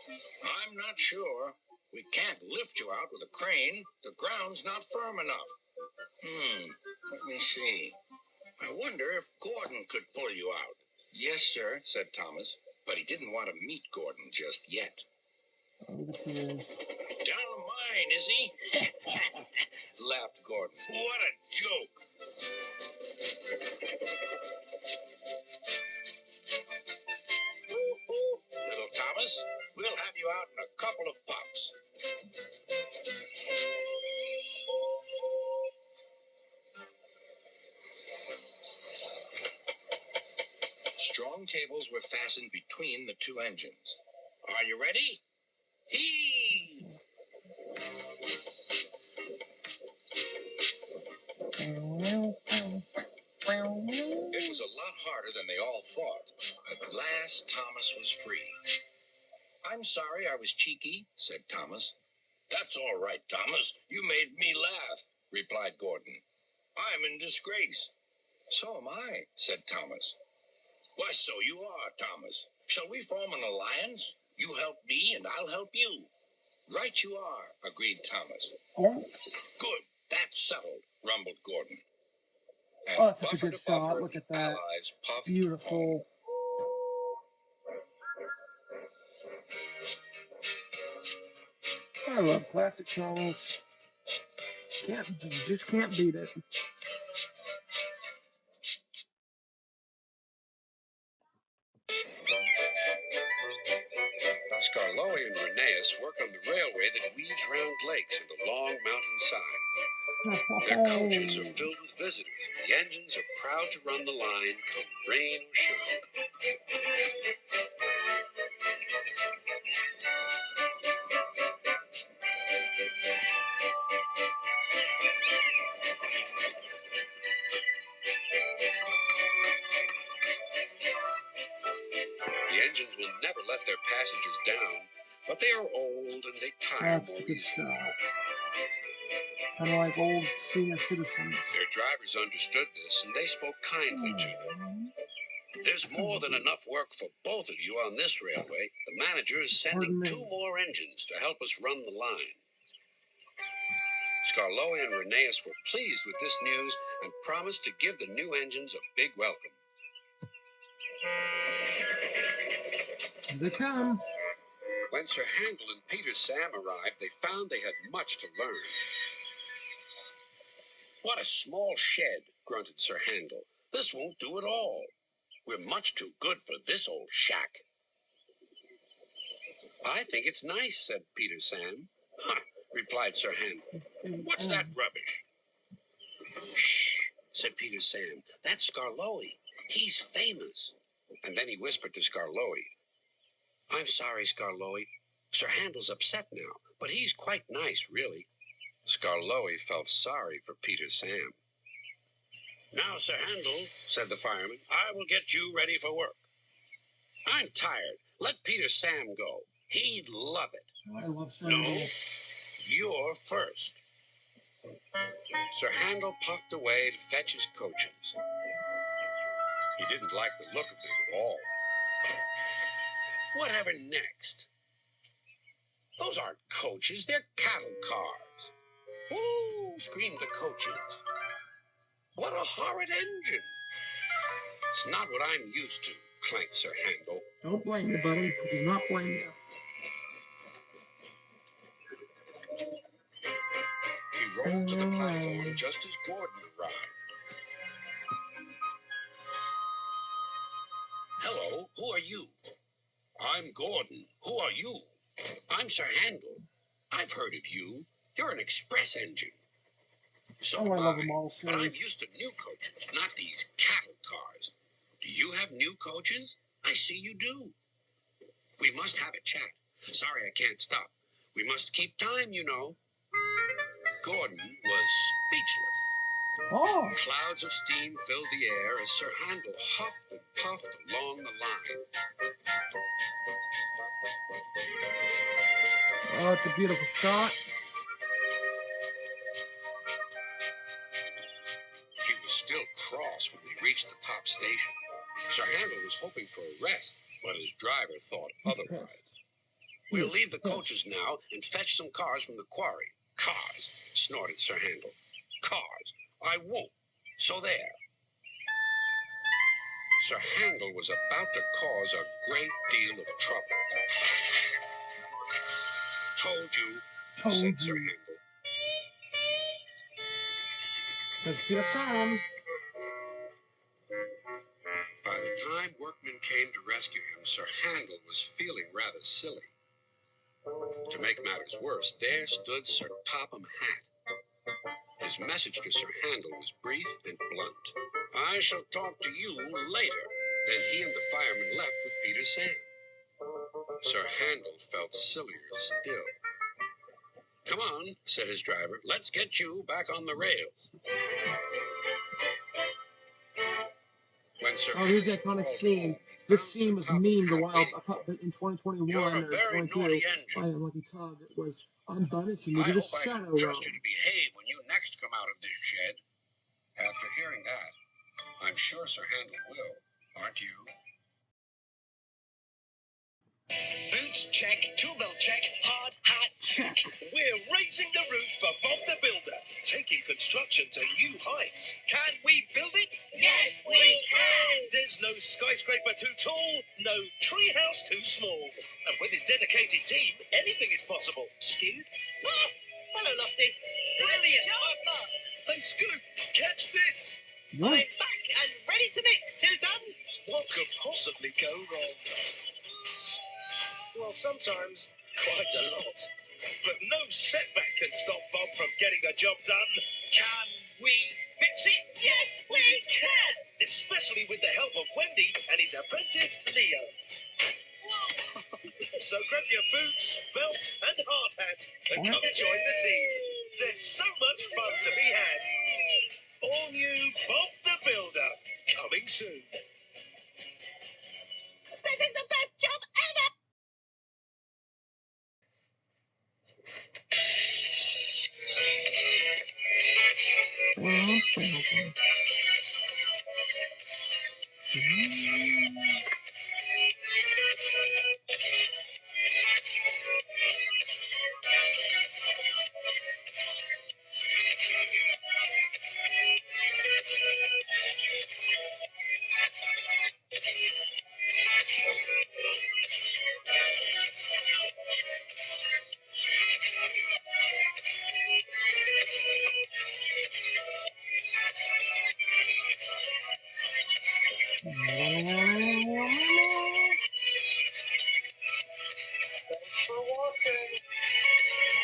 "I'm not sure. We can't lift you out with a crane. The ground's not firm enough. Let me see. I wonder if Gordon could pull you out." "Yes, sir," said Thomas, but he didn't want to meet Gordon just yet. Oh, the tears. "Down the mine, is he?" laughed Gordon. "What a joke." "Little Thomas, we'll have you out in a couple of puffs." Strong cables were fastened between the two engines. "Are you ready? Heave!" It was a lot harder than they all thought. At last, Thomas was free. "I'm sorry I was cheeky," said Thomas. "That's all right, Thomas. You made me laugh," replied Gordon. "I'm in disgrace." "So am I," said Thomas. "Why, so you are, Thomas. Shall we form an alliance? You help me and I'll help you." "Right you are," agreed Thomas. "Good. That's settled," rumbled Gordon. And Oh, that's such a buffer good to buffer, shot. Look at the that. Allies puffed Beautiful. I love classic songs. You just can't beat it. Scarloe and Rheneas work on the railway that weaves round lakes and along mountain sides. Their coaches are filled with visitors. The engines are proud to run the line, come rain or shine. The engines will never let their passengers down, but they are old and they tire That's a more good easily. shot. Kind of like old senior citizens. Their drivers understood this, and they spoke kindly to them. "There's more than enough work for both of you on this railway. The manager is sending 2 more engines to help us run the line." Scarloey and Rheneas were pleased with this news and promised to give the new engines a big welcome. Here they come. When Sir Handel and Peter Sam arrived, they found they had much to learn. What a small shed, grunted Sir Handel. This won't do at all. We're much too good for this old shack. I think it's nice, said Peter Sam. Huh, replied Sir Handel. What's that rubbish? Shh, said Peter Sam. That's Scarloey. He's famous. And then he whispered to Scarloey. I'm sorry, Scarloey. Sir Handel's upset now, but he's quite nice, really. Scarloey felt sorry for Peter Sam. Now, Sir Handel, said the fireman, I will get you ready for work. I'm tired. Let Peter Sam go. He'd love it. Oh, I love Sir No, Handel. you're first. Sir Handel puffed away to fetch his coaches. He didn't like the look of them at all. Whatever next? Those aren't coaches, they're cattle cars. Ooh, screamed the coaches. What a horrid engine. It's not what I'm used to, clanked Sir Handel. Don't blame you, buddy. I do not blame you. He rolled to the platform just as Gordon arrived. Hello, who are you? I'm Gordon. Who are you? I'm Sir Handel. I've heard of you. You're an express engine. So Oh, I love them all but I'm series. used to new coaches, not these cattle cars. Do you have new coaches? I see you do. We must have a chat. Sorry I can't stop. We must keep time, you know. Gordon was speechless. Oh, Clouds of steam filled the air as Sir Handel huffed and puffed along the line. oh, it's a beautiful shot. He was still cross when they reached the top station. Sir Handel was hoping for a rest, but his driver thought He's otherwise. pissed. We'll He's leave the pissed. coaches now and fetch some cars from the quarry. Cars, snorted Sir Handel. Cars. I won't. So there. Sir Handel was about to cause a great deal of trouble. Told you, said Sir you. Handel. That's Peter Sam. By the time workmen came to rescue him, Sir Handel was feeling rather silly. To make matters worse, there stood Sir Topham Hatt. His message to Sir Handel was brief and blunt. I shall talk to you later. Then he and the fireman left with Peter Sam. Sir Handel felt sillier still. Come on, said his driver. Let's get you back on the rails. When Sir Oh, here's the Handel iconic crawled scene. home, he This found scene Sir was Topham memed a Hatt while waiting for him. in 2021 You're a or very 22 naughty engine. by Unlucky Tug. It was unbunish. You I needed a hope I shadow can trust realm. you to behave when you next come out of this shed. After hearing that, I'm sure Sir Handel will, aren't you? Boots check, tool belt check, hard hat check. We're raising the roof for Bob the Builder, taking construction to new heights. Can we build it? Yes, we can! There's no skyscraper too tall, no treehouse too small. And with his dedicated team, anything is possible. Scoot? Ah! Hello, Lofty. Brilliant job, Bob! Hey, Scoot, catch this! What? I'm back and ready to mix, two done. What could possibly go wrong? Well, sometimes quite a lot. But no setback can stop Bob from getting the job done. Can we fix it? Yes, we can! Especially with the help of Wendy and his apprentice, Leo. So grab your boots, belt and hard hat and come join the team. There's so much fun to be had. All new Bob the Builder, coming soon. This is the best job ever!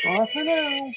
Bye for now.